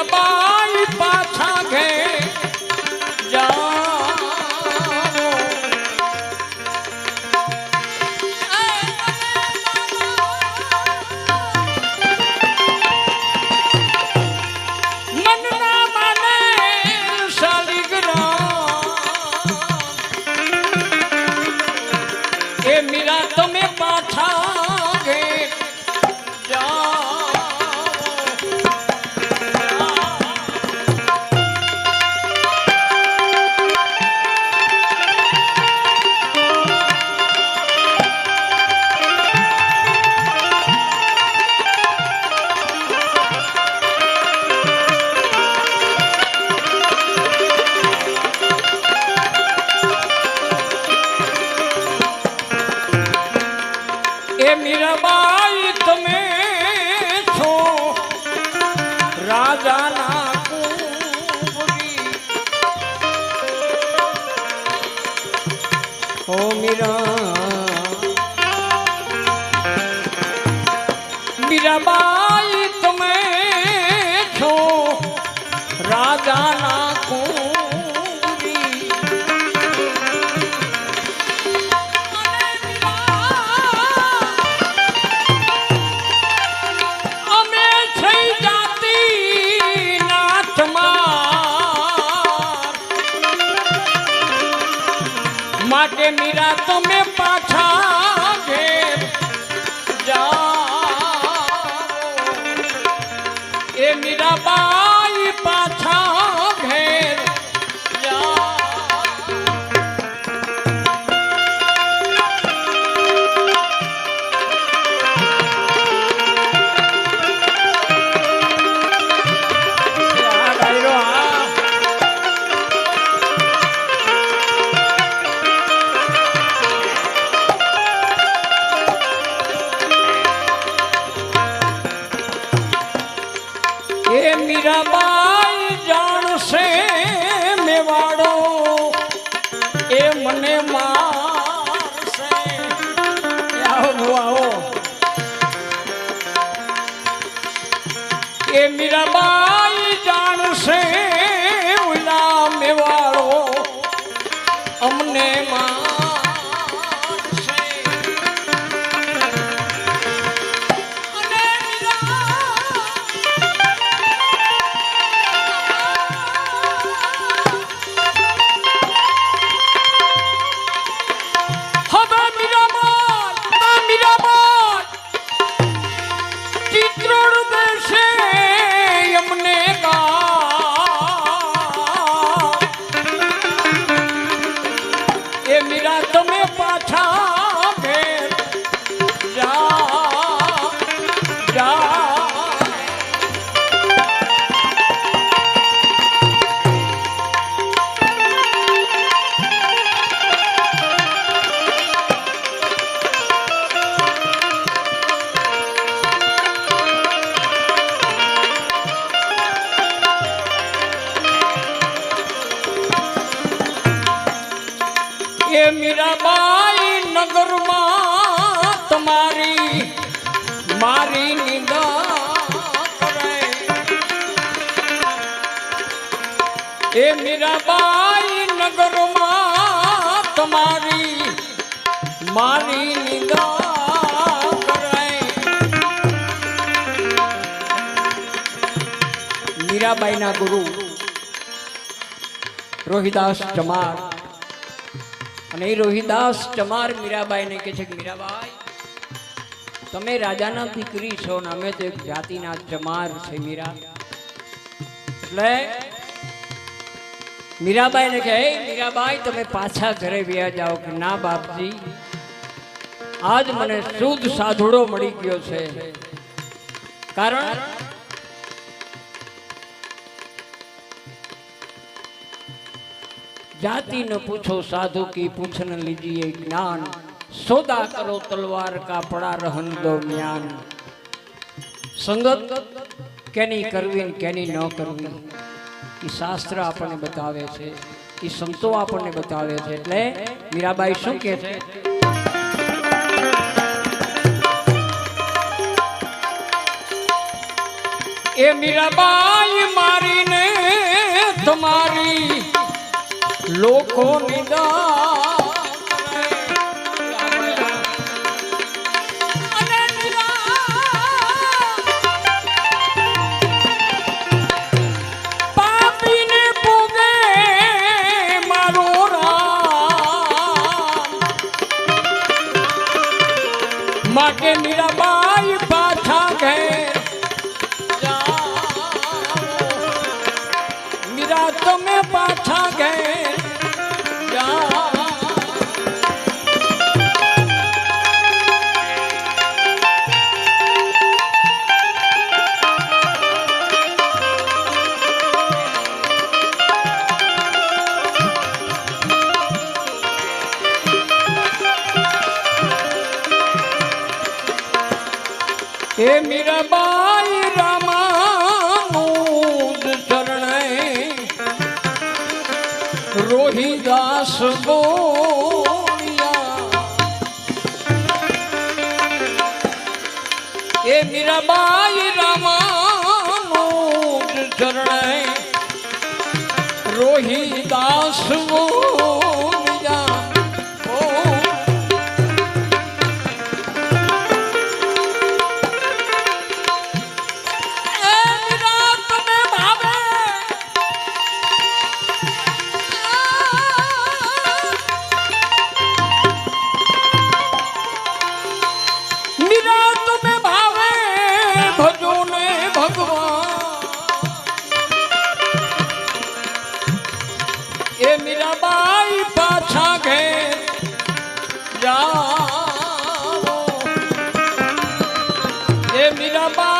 મીરાબાઈ પાછા ઘેર मीरा तुम्हें पाछा घे मीराबाई તમે છો રાજાના કુંવરી ઓ મીરાબાઈ તમે છો રાજાના કુંવરી માટે મીરા તમે પાછા ઘેર જાઓ એ મીરાબાઈ પાછા ઘેર मीराबाई जानसे मेवाड़ो ए मने मारसे आओ ए मीराबाई जानसे उला मेवाड़ो अमने मीरा तुम्हें पाछा घेर जा ये मीराबाई नगर में तुम्हारी मारी निंदा करे ये मीराबाई नगर में तुम्हारी मारी निंदा करे मीराबाई ना गुरु रोहिदास चमार અને રોહિદાસ ચમાર મીરાબાઈ ને કહે છે કે મીરાબાઈ તમે રાજાના દીકરી છો ને અમે તો એક જાતિના ચમાર છે મીરા એટલે મીરાબાઈ ને કહે મીરાબાઈ તમે પાછા ઘરે વ્યા જાઓ કે ના બાપજી આજ મને શુદ્ધ સાધુડો મળી ગયો છે કારણ जाति न पूछो साधु की पूछन लीजिए ज्ञान सौदा करो तलवार का पड़ा रहन दो ज्ञान संगत केनी करवी केनी न करवी ई शास्त्र आपने बतावे छे ई संतो आपने बतावे छे એટલે મીરાબાઈ શું કહે છે એ એ મીરાબાઈ મારીને તમારી લોકો પાપીને પૂગે મારો રામ માટે મીરાબાઈ પાછા ઘેર મીરા તમે પાછા ઘેર हे मीराबाई रामानुज चरणे रोहिदास बोलिया हे मीराबाई रामानुज चरणे रोहिदास बोलिया એ મીરાબાઈ પાછા ઘેર જાઓ એ મીરાબાઈ